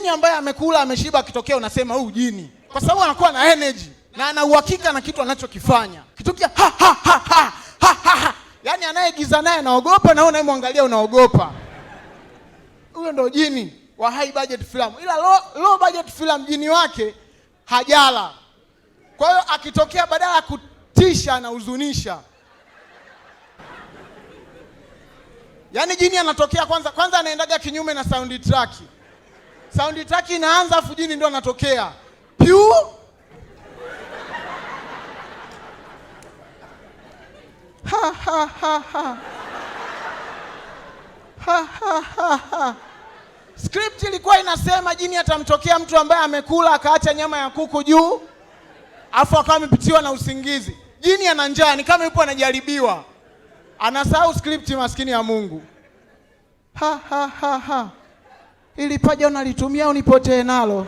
jini ambaye amekula ameshiba akitokea unasema huyu jini, kwa sababu anakuwa na energy na ana uhakika na kitu anachokifanya. Kitokea ha ha ha ha ha ha, yani anayegiza naye anaogopa na wewe unayemwangalia unaogopa. Huyo ndo jini wa high budget film. Ila low budget film jini wake hajala. Kwa hiyo akitokea badala ya kutisha na huzunisha. Yaani jini anatokea kwanza anaendaga kinyume na soundtrack. Soundtrack inaanza afu jini ndio anatokea. Piu. Ha ha ha ha. Ha ha ha ha. Script ilikuwa inasema jini atamtokea mtu ambaye amekula akaacha nyama ya kuku juu, afu akawa amepitiwa na usingizi. Jini ana njaa, ni kama yupo anajaribiwa. Anasahau script, maskini ya Mungu. Ha ha ha ha. Ili paja unalitumia unipotee nalo.